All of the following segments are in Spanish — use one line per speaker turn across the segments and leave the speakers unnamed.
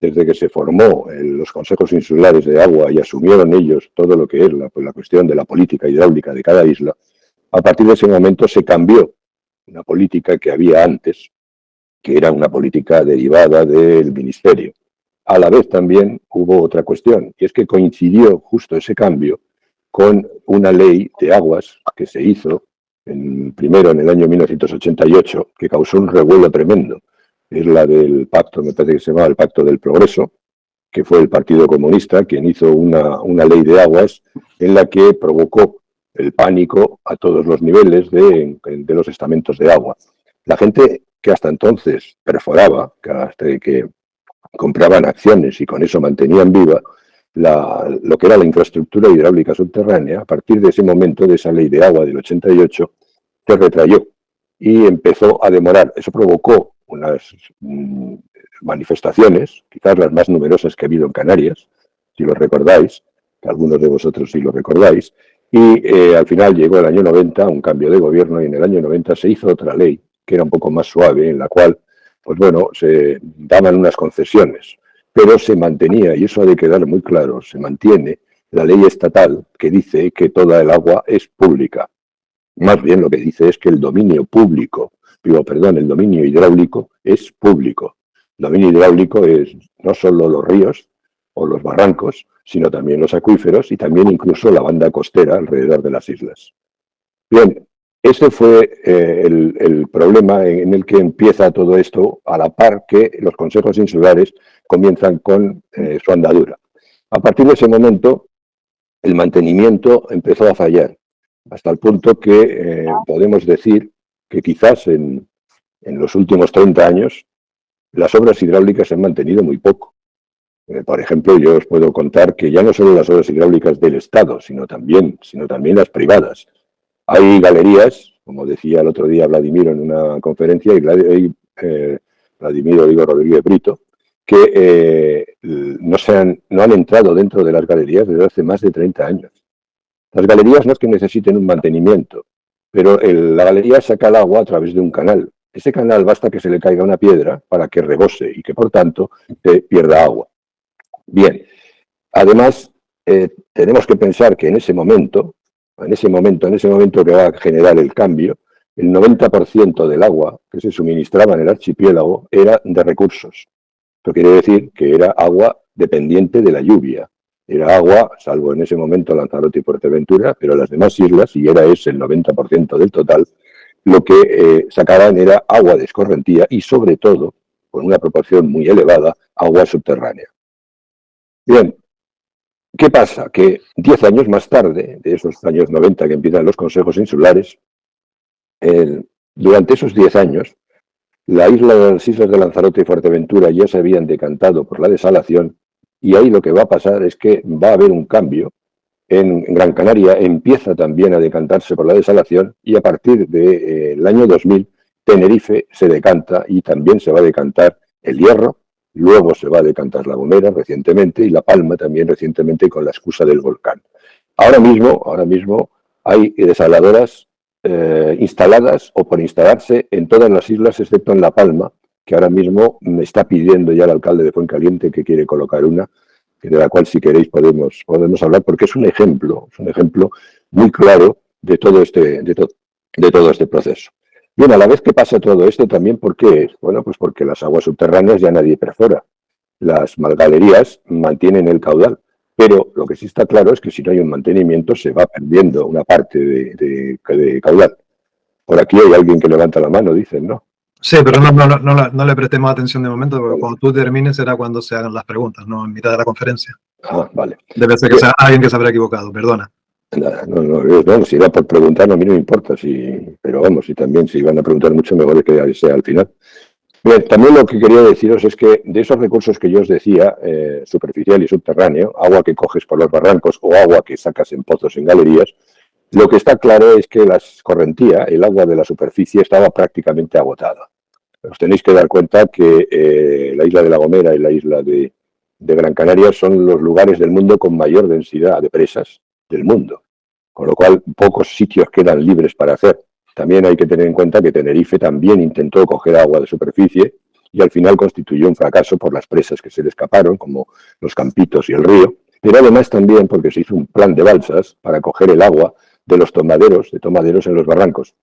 desde que se formó los consejos insulares de agua y asumieron ellos todo lo que es la cuestión de la política hidráulica de cada isla, a partir de ese momento se cambió una política que había antes, que era una política derivada del ministerio. A la vez también hubo otra cuestión, y es que coincidió justo ese cambio con una ley de aguas que se hizo primero en el año 1988, que causó un revuelo tremendo. Es la del pacto, me parece que se llamaba el Pacto del Progreso, que fue el Partido Comunista quien hizo una ley de aguas en la que provocó el pánico a todos los niveles de los estamentos de agua. La gente que hasta entonces perforaba, que compraban acciones y con eso mantenían viva lo que era la infraestructura hidráulica subterránea, a partir de ese momento, de esa ley de agua del 88, se retrayó y empezó a demorar. Eso provocó unas manifestaciones, quizás las más numerosas que ha habido en Canarias, si lo recordáis, que algunos de vosotros sí lo recordáis, y al final llegó el año 90 un cambio de gobierno y en el año 90 se hizo otra ley que era un poco más suave, en la cual, pues bueno, se daban unas concesiones, pero se mantenía, y eso ha de quedar muy claro, se mantiene la ley estatal que dice que toda el agua es pública. Más bien lo que dice es que el dominio público, el dominio hidráulico es público. El dominio hidráulico es no solo los ríos o los barrancos, sino también los acuíferos y también incluso la banda costera alrededor de las islas. Bien, ese fue el problema en el que empieza todo esto a la par que los consejos insulares comienzan con su andadura. A partir de ese momento, el mantenimiento empezó a fallar, hasta el punto que podemos decir que quizás en los últimos 30 años las obras hidráulicas se han mantenido muy poco. Por ejemplo, yo os puedo contar que ya no solo las obras hidráulicas del Estado, sino también las privadas. Hay galerías, como decía el otro día Vladimiro en una conferencia, Vladimiro Rodríguez Brito, que no han entrado dentro de las galerías desde hace más de 30 años. Las galerías no es que necesiten un mantenimiento, pero la galería saca el agua a través de un canal. Ese canal basta que se le caiga una piedra para que rebose y que, por tanto, pierda agua. Bien, además, tenemos que pensar que en ese momento que va a generar el cambio, el 90% del agua que se suministraba en el archipiélago era de recursos. Esto quiere decir que era agua dependiente de la lluvia. Era agua, salvo en ese momento Lanzarote y Fuerteventura, pero las demás islas, y era ese el 90% del total, lo que sacaban era agua de escorrentía y, sobre todo, con una proporción muy elevada, agua subterránea. Bien, ¿qué pasa? Que 10 años más tarde, de esos años 90 que empiezan los consejos insulares, durante esos 10 años, las islas de Lanzarote y Fuerteventura ya se habían decantado por la desalación y ahí lo que va a pasar es que va a haber un cambio. En Gran Canaria empieza también a decantarse por la desalación y a partir del año 2000 Tenerife se decanta y también se va a decantar El Hierro, luego se va a decantar La Gomera recientemente y La Palma también recientemente con la excusa del volcán. Ahora mismo hay desaladoras instaladas o por instalarse en todas las islas excepto en La Palma, que ahora mismo me está pidiendo ya el alcalde de Fuencaliente que quiere colocar una, de la cual si queréis podemos hablar, porque es un ejemplo muy claro de todo este proceso. Bien, a la vez que pasa todo esto también, ¿por qué? Bueno, pues porque las aguas subterráneas ya nadie perfora. Las galerías mantienen el caudal, pero lo que sí está claro es que si no hay un mantenimiento se va perdiendo una parte de caudal. Por aquí hay alguien que levanta la mano, dicen, ¿no?
Sí, pero no le prestemos atención de momento, porque cuando tú termines será cuando se hagan las preguntas, no en mitad de la conferencia.
Ah, vale.
Debe ser que sea alguien que se habrá equivocado, perdona.
No, si era por preguntar, a mí no me importa, pero vamos, y también si van a preguntar mucho, mejor que sea al final. Bien, también lo que quería deciros es que de esos recursos que yo os decía, superficial y subterráneo, agua que coges por los barrancos o agua que sacas en pozos en galerías, lo que está claro es que la escorrentía, el agua de la superficie, estaba prácticamente agotada. Os tenéis que dar cuenta que la isla de La Gomera y la isla de Gran Canaria son los lugares del mundo con mayor densidad de presas del mundo, con lo cual pocos sitios quedan libres para hacer. También hay que tener en cuenta que Tenerife también intentó coger agua de superficie y al final constituyó un fracaso por las presas que se le escaparon, como los Campitos y el río, pero además también porque se hizo un plan de balsas para coger el agua de los tomaderos en los barrancos.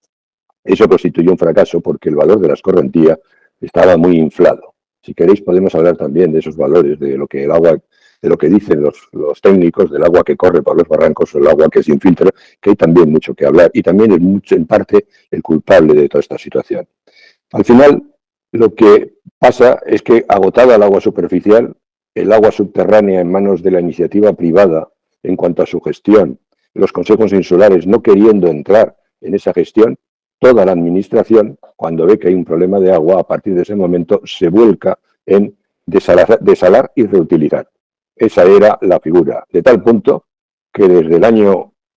Eso constituyó un fracaso porque el valor de la escorrentía estaba muy inflado. Si queréis podemos hablar también de esos valores, de lo que el agua, de lo que dicen los técnicos, del agua que corre por los barrancos o el agua que se infiltra, que hay también mucho que hablar y también es mucho, en parte, el culpable de toda esta situación. Al final, lo que pasa es que agotada el agua superficial, el agua subterránea en manos de la iniciativa privada en cuanto a su gestión, los consejos insulares no queriendo entrar en esa gestión, toda la administración, cuando ve que hay un problema de agua, a partir de ese momento se vuelca en desalar y reutilizar. Esa era la figura, de tal punto que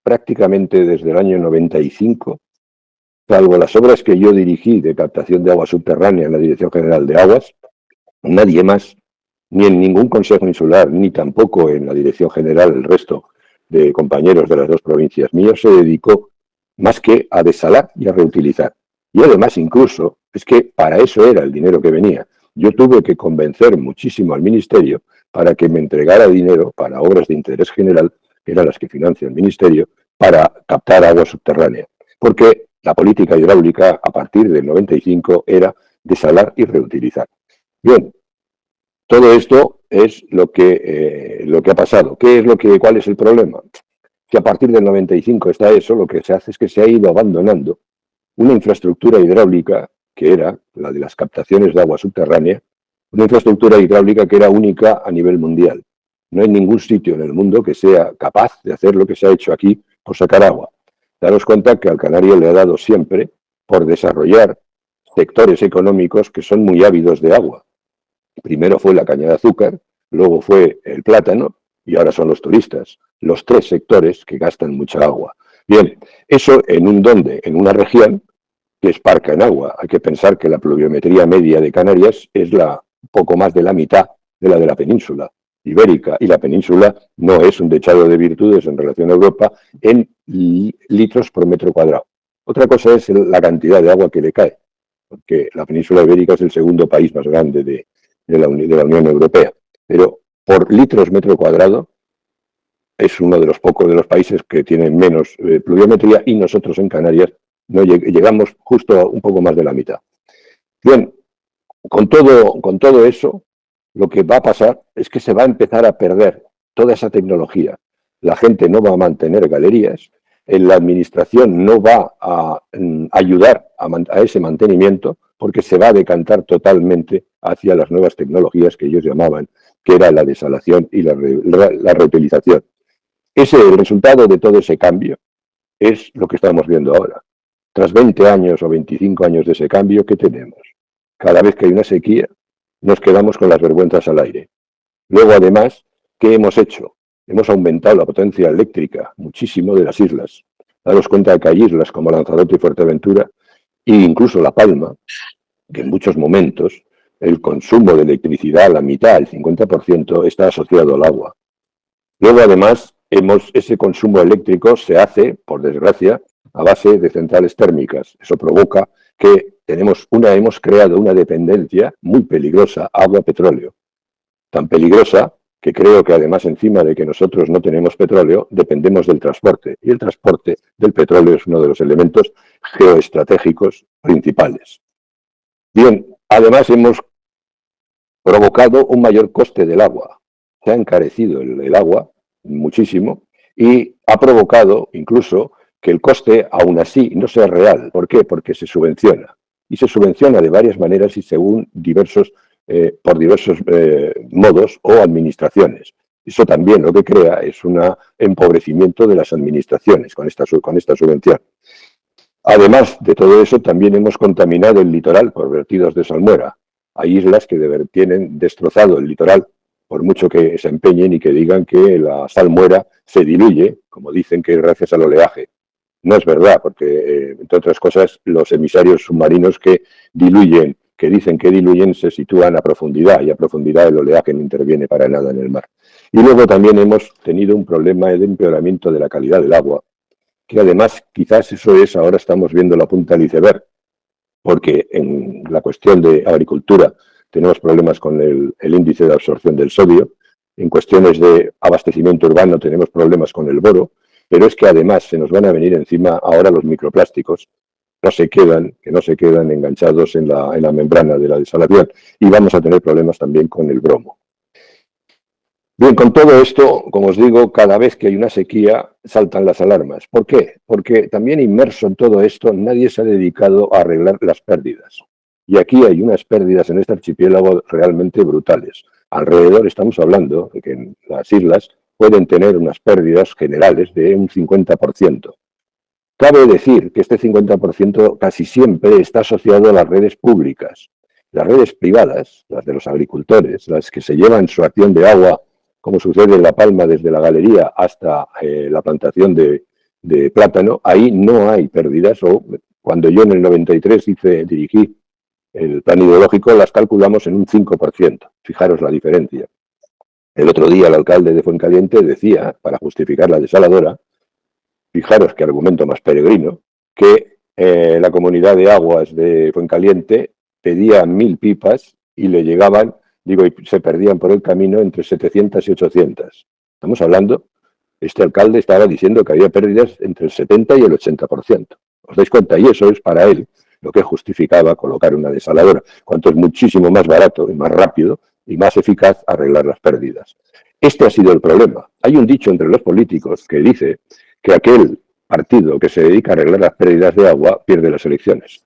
prácticamente desde el año 95, salvo las obras que yo dirigí de captación de agua subterránea en la Dirección General de Aguas, nadie más, ni en ningún consejo insular, ni tampoco en la Dirección General, el resto de compañeros de las dos provincias míos, se dedicó más que a desalar y a reutilizar. Y además, incluso, es que para eso era el dinero que venía. Yo tuve que convencer muchísimo al Ministerio para que me entregara dinero para obras de interés general, que eran las que financia el Ministerio, para captar agua subterránea. Porque la política hidráulica, a partir del 95, era desalar y reutilizar. Bien, todo esto es lo que ha pasado. ¿Cuál es el problema? Que a partir del 95 está eso, lo que se hace es que se ha ido abandonando una infraestructura hidráulica que era la de las captaciones de agua subterránea, una infraestructura hidráulica que era única a nivel mundial. No hay ningún sitio en el mundo que sea capaz de hacer lo que se ha hecho aquí por sacar agua. Daros cuenta que al canario le ha dado siempre por desarrollar sectores económicos que son muy ávidos de agua. Primero fue la caña de azúcar, luego fue el plátano y ahora son los turistas. Los tres sectores que gastan mucha agua. Bien, eso en una región que es parca en agua. Hay que pensar que la pluviometría media de Canarias es poco más de la mitad de la península ibérica, y la península no es un dechado de virtudes en relación a Europa en litros por metro cuadrado. Otra cosa es la cantidad de agua que le cae, porque la península ibérica es el segundo país más grande de la Unión Europea, pero por litros metro cuadrado es uno de los pocos de los países que tienen menos pluviometría, y nosotros en Canarias no llegamos justo a un poco más de la mitad. Bien, con todo eso, lo que va a pasar es que se va a empezar a perder toda esa tecnología. La gente no va a mantener galerías, la administración no va a ayudar a ese mantenimiento, porque se va a decantar totalmente hacia las nuevas tecnologías que ellos llamaban, que era la desalación y la reutilización. El resultado de todo ese cambio es lo que estamos viendo ahora. Tras 20 años o 25 años de ese cambio, ¿qué tenemos? Cada vez que hay una sequía, nos quedamos con las vergüenzas al aire. Luego, además, ¿qué hemos hecho? Hemos aumentado la potencia eléctrica muchísimo de las islas. Daros cuenta de que hay islas como Lanzarote y Fuerteventura, e incluso La Palma, que en muchos momentos el consumo de electricidad, la mitad, el 50%, está asociado al agua. Luego, además, ese consumo eléctrico se hace, por desgracia, a base de centrales térmicas. Eso provoca que hemos creado una dependencia muy peligrosa, agua-petróleo. Tan peligrosa que creo que además, encima de que nosotros no tenemos petróleo, dependemos del transporte. Y el transporte del petróleo es uno de los elementos geoestratégicos principales. Bien, además hemos provocado un mayor coste del agua. Se ha encarecido el agua muchísimo y ha provocado incluso que el coste aún así no sea real. ¿Por qué? Porque se subvenciona. Y se subvenciona de varias maneras y según por diversos modos o administraciones. Eso también lo que crea es un empobrecimiento de las administraciones con esta subvención. Además de todo eso, también hemos contaminado el litoral por vertidos de salmuera. Hay islas que tienen destrozado el litoral, por mucho que se empeñen y que digan que la salmuera se diluye, como dicen que es gracias al oleaje. No es verdad, porque, entre otras cosas, los emisarios submarinos que dicen que diluyen, se sitúan a profundidad, y a profundidad el oleaje no interviene para nada en el mar. Y luego también hemos tenido un problema de empeoramiento de la calidad del agua, que además quizás ahora estamos viendo la punta del iceberg, porque en la cuestión de agricultura tenemos problemas con el índice de absorción del sodio, en cuestiones de abastecimiento urbano tenemos problemas con el boro, pero es que además se nos van a venir encima ahora los microplásticos, que no se quedan enganchados en la membrana de la desalación, y vamos a tener problemas también con el bromo. Bien, con todo esto, como os digo, cada vez que hay una sequía saltan las alarmas. ¿Por qué? Porque también inmerso en todo esto nadie se ha dedicado a arreglar las pérdidas. Y aquí hay unas pérdidas en este archipiélago realmente brutales. Alrededor estamos hablando de que en las islas pueden tener unas pérdidas generales de un 50%. Cabe decir que este 50% casi siempre está asociado a las redes públicas. Las redes privadas, las de los agricultores, las que se llevan su acción de agua, como sucede en La Palma desde la galería hasta la plantación de plátano, ahí no hay pérdidas. O cuando yo en el 93 dirigí el plan hidrológico, las calculamos en un 5%. Fijaros la diferencia. El otro día el alcalde de Fuencaliente decía, para justificar la desaladora, fijaros qué argumento más peregrino, que la comunidad de aguas de Fuencaliente pedía 1000 pipas y le llegaban, y se perdían por el camino entre 700 y 800. Estamos hablando, este alcalde estaba diciendo que había pérdidas entre el 70 y el 80%. ¿Os dais cuenta? Y eso es para él lo que justificaba colocar una desaladora, cuanto es muchísimo más barato y más rápido y más eficaz arreglar las pérdidas. Este ha sido el problema. Hay un dicho entre los políticos que dice que aquel partido que se dedica a arreglar las pérdidas de agua pierde las elecciones.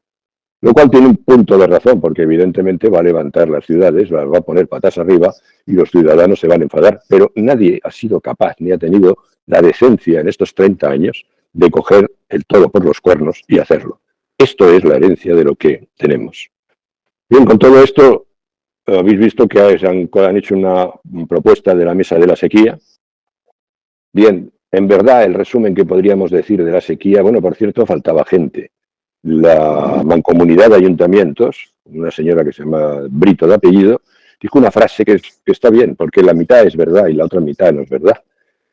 Lo cual tiene un punto de razón, porque evidentemente va a levantar las ciudades, las va a poner patas arriba y los ciudadanos se van a enfadar. Pero nadie ha sido capaz ni ha tenido la decencia en estos 30 años de coger el toro por los cuernos y hacerlo. Esto es la herencia de lo que tenemos. Bien, con todo esto, habéis visto que han hecho una propuesta de la mesa de la sequía. Bien, en verdad, el resumen que podríamos decir de la sequía, bueno, por cierto, faltaba gente. La mancomunidad de ayuntamientos, una señora que se llama Brito de apellido, dijo una frase que está bien, porque la mitad es verdad y la otra mitad no es verdad,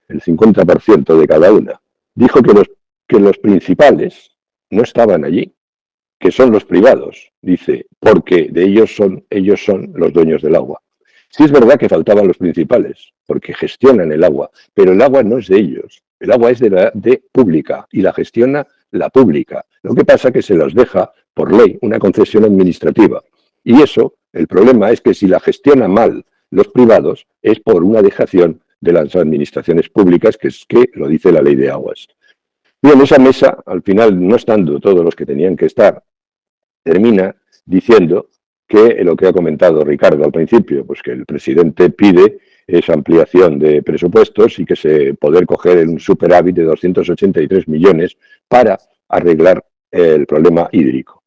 el 50% de cada una. Dijo que los principales no estaban allí, que son los privados, dice, porque ellos son los dueños del agua. Sí es verdad que faltaban los principales, porque gestionan el agua, pero el agua no es de ellos, el agua es de pública y la gestiona la pública. Lo que pasa es que se los deja por ley una concesión administrativa. Y eso, el problema es que si la gestiona mal los privados, es por una dejación de las administraciones públicas, que es que lo dice la ley de aguas. Bien, esa mesa, al final, no estando todos los que tenían que estar, termina diciendo que lo que ha comentado Ricardo al principio, pues que el presidente pide esa ampliación de presupuestos y que se poder coger un superávit de 283 millones para arreglar el problema hídrico.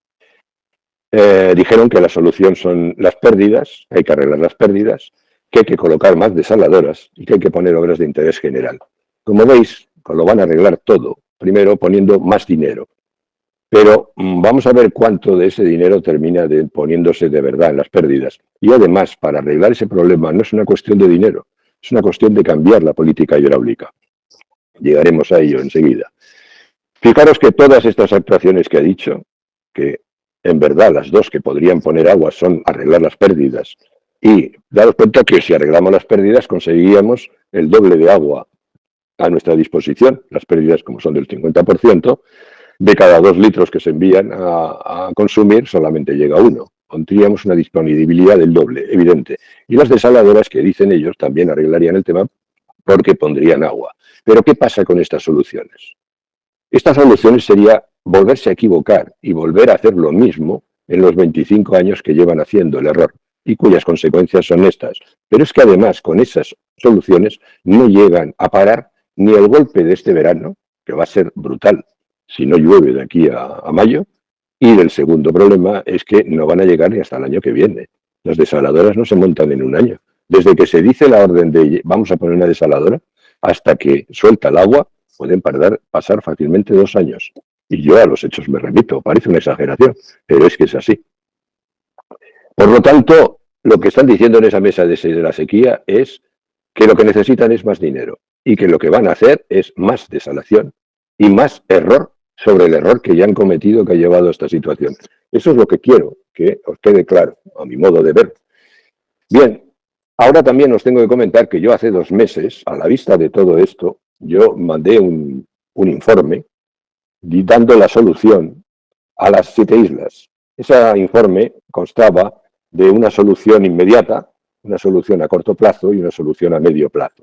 Dijeron que la solución son las pérdidas, que hay que arreglar las pérdidas, que hay que colocar más desaladoras y que hay que poner obras de interés general. Como veis, lo van a arreglar todo, primero poniendo más dinero. Pero vamos a ver cuánto de ese dinero termina poniéndose de verdad en las pérdidas. Y además, para arreglar ese problema no es una cuestión de dinero, es una cuestión de cambiar la política hidráulica. Llegaremos a ello enseguida. Fijaros que todas estas actuaciones que ha dicho, que en verdad las dos que podrían poner agua son arreglar las pérdidas, y daros cuenta que si arreglamos las pérdidas conseguiríamos el doble de agua a nuestra disposición, las pérdidas como son del 50%, de cada 2 litros que se envían a consumir, solamente llega 1. Tendríamos una disponibilidad del doble, evidente. Y las desaladoras, que dicen ellos, también arreglarían el tema porque pondrían agua. Pero ¿qué pasa con estas soluciones? Estas soluciones sería volverse a equivocar y volver a hacer lo mismo en los 25 años que llevan haciendo el error y cuyas consecuencias son estas. Pero es que además con esas soluciones no llegan a parar ni el golpe de este verano, que va a ser brutal si no llueve de aquí a mayo, y el segundo problema es que no van a llegar ni hasta el año que viene. Las desaladoras no se montan en un año. Desde que se dice la orden de vamos a poner una desaladora, hasta que suelta el agua, pueden pasar fácilmente 2 años. Y yo a los hechos me remito, parece una exageración, pero es que es así. Por lo tanto, lo que están diciendo en esa mesa de la sequía es que lo que necesitan es más dinero y que lo que van a hacer es más desalación y más error sobre el error que ya han cometido, que ha llevado a esta situación. Eso es lo que quiero que os quede claro, a mi modo de ver. Bien, ahora también os tengo que comentar que yo hace 2 meses, a la vista de todo esto, yo mandé un informe dando la solución a las 7 islas. Ese informe constaba de una solución inmediata, una solución a corto plazo y una solución a medio plazo.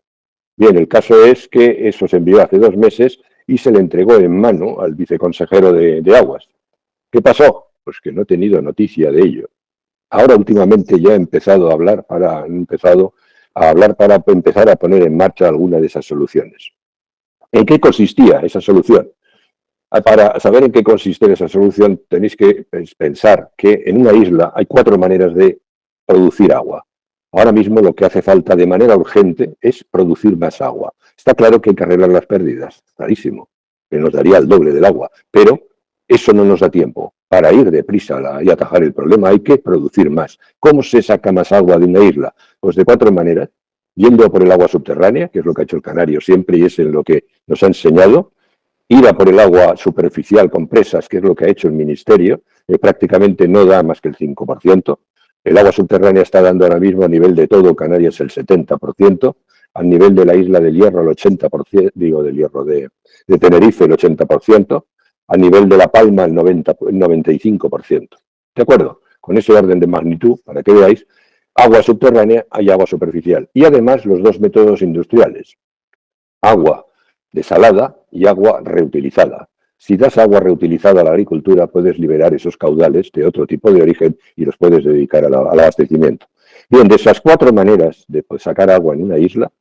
Bien, el caso es que eso se envió hace 2 meses y se le entregó en mano al viceconsejero de Aguas. ¿Qué pasó? Pues que no he tenido noticia de ello. Ahora últimamente ya he empezado a hablar para empezar a poner en marcha alguna de esas soluciones. ¿En qué consistía esa solución? Para saber en qué consiste esa solución tenéis que pensar que en una isla hay 4 maneras de producir agua. Ahora mismo lo que hace falta de manera urgente es producir más agua. Está claro que hay que arreglar las pérdidas, clarísimo, que nos daría el doble del agua, pero eso no nos da tiempo. Para ir deprisa y atajar el problema hay que producir más. ¿Cómo se saca más agua de una isla? Pues de 4 maneras. Yendo por el agua subterránea, que es lo que ha hecho el canario siempre y es en lo que nos ha enseñado. Ir a por el agua superficial con presas, que es lo que ha hecho el Ministerio, prácticamente no da más que el 5%. El agua subterránea está dando ahora mismo a nivel de todo Canarias el 70%, a nivel de la isla del Hierro el 80%, digo del Hierro de Tenerife el 80%, a nivel de La Palma el 95%. ¿De acuerdo? Con ese orden de magnitud, para que veáis, agua subterránea y agua superficial. Y además los 2 métodos industriales. Agua desalada y agua reutilizada. Si das agua reutilizada a la agricultura, puedes liberar esos caudales de otro tipo de origen y los puedes dedicar al abastecimiento. Bien, de esas 4 maneras de sacar agua en una isla,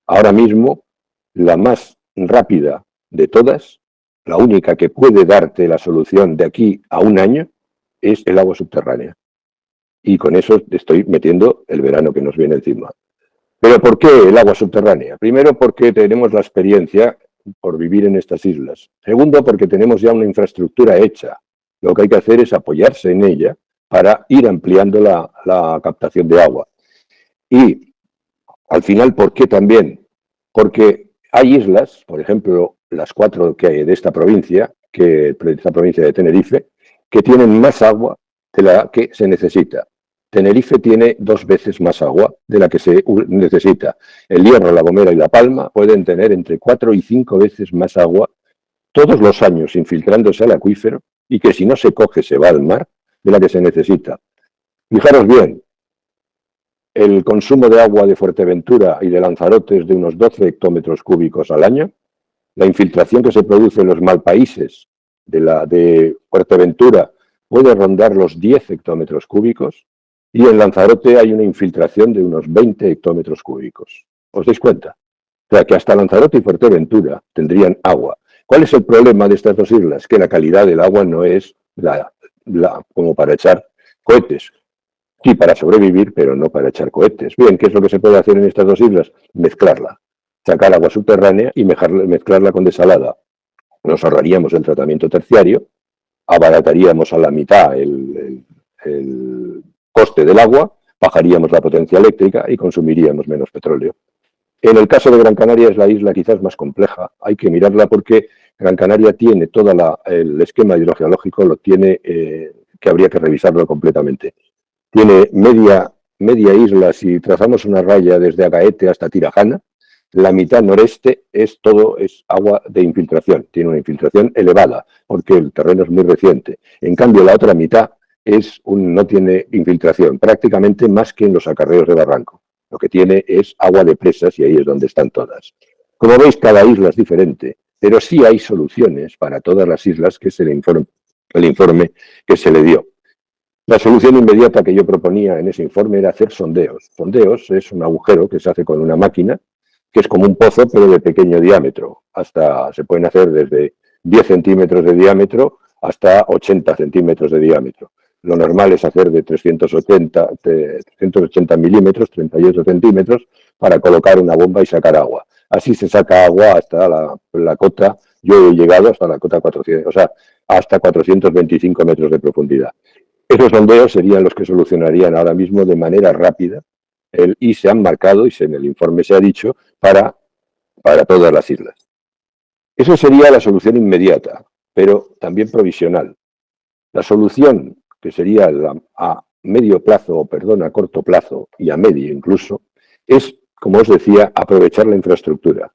ahora mismo la más rápida de todas, la única que puede darte la solución de aquí a 1 año, es el agua subterránea. Y con eso estoy metiendo el verano que nos viene encima. ¿Pero por qué el agua subterránea? Primero, porque tenemos la experiencia por vivir en estas islas. Segundo, porque tenemos ya una infraestructura hecha. Lo que hay que hacer es apoyarse en ella para ir ampliando la captación de agua. Y al final, ¿por qué también? Porque hay islas, por ejemplo, las 4 que hay de esta provincia de Tenerife, que tienen más agua de la que se necesita. Tenerife tiene 2 veces más agua de la que se necesita. El Hierro, La Gomera y La Palma pueden tener entre 4 y 5 veces más agua todos los años infiltrándose al acuífero y que si no se coge se va al mar de la que se necesita. Fijaros bien, el consumo de agua de Fuerteventura y de Lanzarote es de unos 12 hectómetros cúbicos al año. La infiltración que se produce en los malpaíses de Fuerteventura puede rondar los 10 hectómetros cúbicos. Y en Lanzarote hay una infiltración de unos 20 hectómetros cúbicos. ¿Os dais cuenta? O sea, que hasta Lanzarote y Fuerteventura tendrían agua. ¿Cuál es el problema de estas 2 islas? Que la calidad del agua no es como para echar cohetes. Sí, para sobrevivir, pero no para echar cohetes. Bien, ¿qué es lo que se puede hacer en estas 2 islas? Mezclarla. Sacar agua subterránea y mezclarla con desalada. Nos ahorraríamos el tratamiento terciario, abarataríamos a la mitad el coste del agua, bajaríamos la potencia eléctrica y consumiríamos menos petróleo. En el caso de Gran Canaria es la isla quizás más compleja, hay que mirarla porque Gran Canaria tiene todo el esquema hidrogeológico, lo tiene que habría que revisarlo completamente. Tiene media isla, si trazamos una raya desde Agaete hasta Tirajana, la mitad noreste es agua de infiltración, tiene una infiltración elevada porque el terreno es muy reciente. En cambio la otra mitad no tiene infiltración, prácticamente más que en los acarreos de barranco. Lo que tiene es agua de presas y ahí es donde están todas. Como veis, cada isla es diferente, pero sí hay soluciones para todas las islas, que es el informe que se le dio. La solución inmediata que yo proponía en ese informe era hacer sondeos. Sondeos es un agujero que se hace con una máquina, que es como un pozo, pero de pequeño diámetro. Se pueden hacer desde 10 centímetros de diámetro hasta 80 centímetros de diámetro. Lo normal es hacer de 380 milímetros, 38 centímetros, para colocar una bomba y sacar agua. Así se saca agua hasta la cota, yo he llegado hasta la cota 400, o sea, hasta 425 metros de profundidad. Esos sondeos serían los que solucionarían ahora mismo de manera rápida y se han marcado, y en el informe se ha dicho, para todas las islas. Eso sería la solución inmediata, pero también provisional. La solución que sería a medio plazo, o perdón, a corto plazo y a medio incluso, es, como os decía, aprovechar la infraestructura.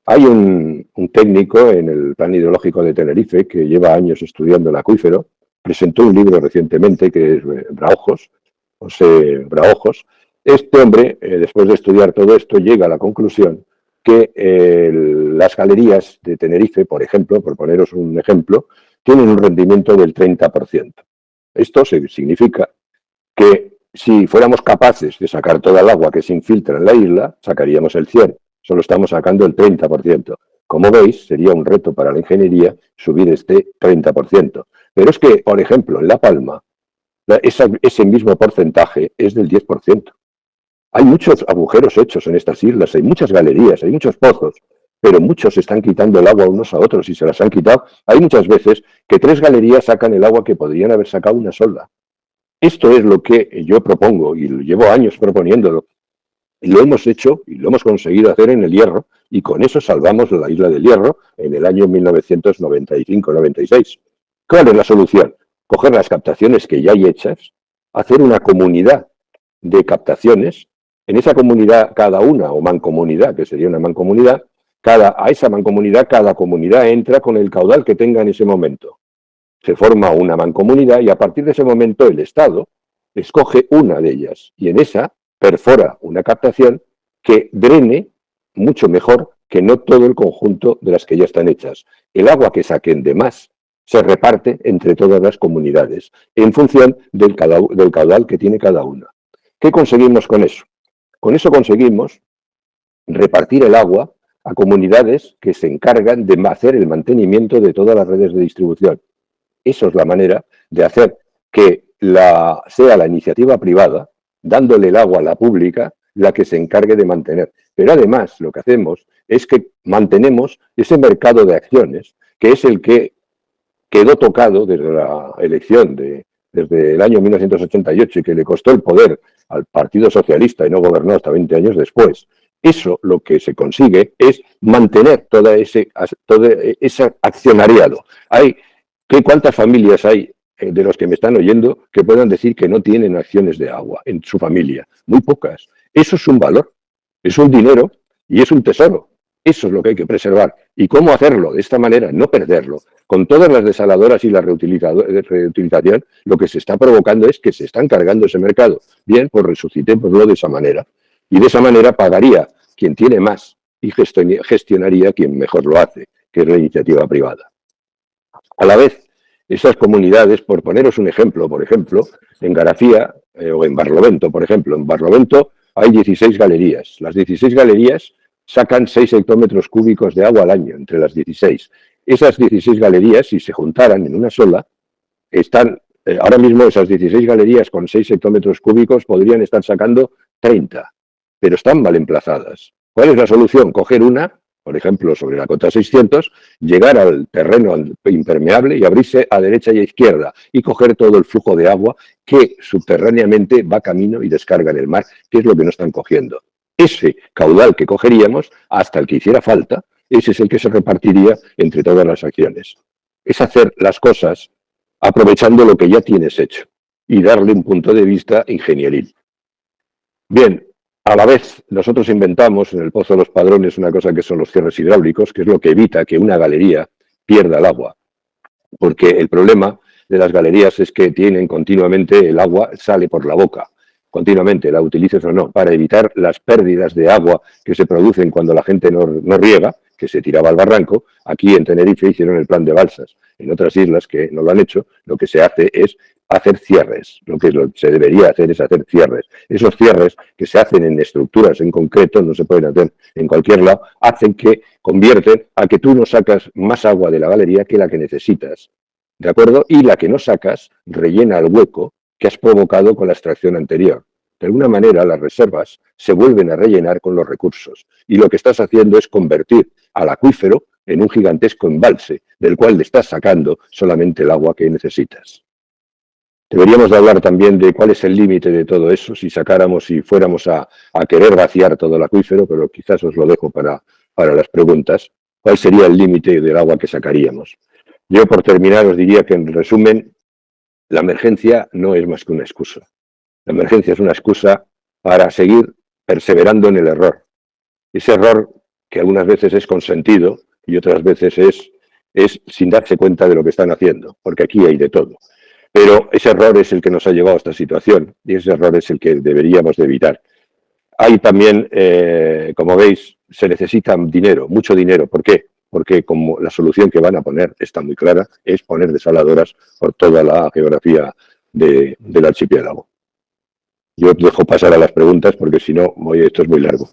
Hay un técnico en el Plan Hidrológico de Tenerife que lleva años estudiando el acuífero, presentó un libro recientemente que es Braojos, José Braojos. Este hombre, después de estudiar todo esto, llega a la conclusión que las galerías de Tenerife, por ejemplo, por poneros un ejemplo, tienen un rendimiento del 30%. Esto significa que si fuéramos capaces de sacar toda el agua que se infiltra en la isla, sacaríamos el 100%. Solo estamos sacando el 30%. Como veis, sería un reto para la ingeniería subir este 30%. Pero es que, por ejemplo, en La Palma, ese mismo porcentaje es del 10%. Hay muchos agujeros hechos en estas islas, hay muchas galerías, hay muchos pozos, pero muchos se están quitando el agua unos a otros y se las han quitado. Hay muchas veces que 3 galerías sacan el agua que podrían haber sacado una sola. Esto es lo que yo propongo y llevo años proponiéndolo. Y lo hemos hecho y lo hemos conseguido hacer en El Hierro y con eso salvamos la isla del Hierro en el año 1995-96. ¿Cuál es la solución? Coger las captaciones que ya hay hechas, hacer una comunidad de captaciones. En esa comunidad, cada una, o mancomunidad, que sería una mancomunidad, a esa mancomunidad, cada comunidad entra con el caudal que tenga en ese momento. Se forma una mancomunidad y a partir de ese momento el Estado escoge una de ellas y en esa perfora una captación que drene mucho mejor que no todo el conjunto de las que ya están hechas. El agua que saquen de más se reparte entre todas las comunidades en función del caudal que tiene cada una. ¿Qué conseguimos con eso? Con eso conseguimos repartir el agua a comunidades que se encargan de hacer el mantenimiento de todas las redes de distribución. Eso es la manera de hacer que sea la iniciativa privada, dándole el agua a la pública, la que se encargue de mantener. Pero además lo que hacemos es que mantenemos ese mercado de acciones, que es el que quedó tocado desde la elección desde el año 1988 y que le costó el poder al Partido Socialista y no gobernó hasta 20 años después. Eso lo que se consigue es mantener todo ese accionariado. ¿Cuántas familias hay de los que me están oyendo que puedan decir que no tienen acciones de agua en su familia? Muy pocas. Eso es un valor, es un dinero y es un tesoro. Eso es lo que hay que preservar. ¿Y cómo hacerlo? De esta manera, no perderlo. Con todas las desaladoras y la reutilización, lo que se está provocando es que se están cargando ese mercado. Bien, pues resucitémoslo de esa manera. Y de esa manera pagaría quien tiene más y gestionaría quien mejor lo hace, que es la iniciativa privada. A la vez, esas comunidades, por poneros un ejemplo, en Garafía o en Barlovento, por ejemplo, en Barlovento hay 16 galerías. Las 16 galerías sacan 6 hectómetros cúbicos de agua al año, entre las 16. Esas 16 galerías, si se juntaran en una sola, ahora mismo esas 16 galerías con 6 hectómetros cúbicos podrían estar sacando 30, pero están mal emplazadas. ¿Cuál es la solución? Coger una, por ejemplo, sobre la cota 600, llegar al terreno impermeable y abrirse a derecha y a izquierda y coger todo el flujo de agua que subterráneamente va camino y descarga en el mar, que es lo que no están cogiendo. Ese caudal que cogeríamos, hasta el que hiciera falta, ese es el que se repartiría entre todas las acciones. Es hacer las cosas aprovechando lo que ya tienes hecho y darle un punto de vista ingenieril. Bien, a la vez nosotros inventamos en el Pozo de los Padrones una cosa que son los cierres hidráulicos, que es lo que evita que una galería pierda el agua. Porque el problema de las galerías es que tienen continuamente el agua, sale por la boca. Continuamente, la utilices o no, para evitar las pérdidas de agua que se producen cuando la gente no riega, que se tiraba al barranco. Aquí en Tenerife hicieron el plan de balsas. En otras islas que no lo han hecho, lo que se hace es hacer cierres. Lo que se debería hacer es hacer cierres. Esos cierres que se hacen en estructuras en concreto, no se pueden hacer en cualquier lado, hacen que convierten a que tú no sacas más agua de la galería que la que necesitas. ¿De acuerdo? Y la que no sacas rellena el hueco que has provocado con la extracción anterior. De alguna manera, las reservas se vuelven a rellenar con los recursos y lo que estás haciendo es convertir al acuífero en un gigantesco embalse del cual le estás sacando solamente el agua que necesitas. Deberíamos de hablar también de cuál es el límite de todo eso, si fuéramos a querer vaciar todo el acuífero, pero quizás os lo dejo para las preguntas. ¿Cuál sería el límite del agua que sacaríamos? Yo, por terminar, os diría que, en resumen, la emergencia no es más que una excusa. La emergencia es una excusa para seguir perseverando en el error. Ese error que algunas veces es consentido y otras veces es sin darse cuenta de lo que están haciendo, porque aquí hay de todo. Pero ese error es el que nos ha llevado a esta situación y ese error es el que deberíamos de evitar. Hay también, como veis, se necesita dinero, mucho dinero. ¿Por qué? Porque como la solución que van a poner está muy clara, es poner desaladoras por toda la geografía del archipiélago. Yo dejo pasar a las preguntas porque si no, esto es muy largo.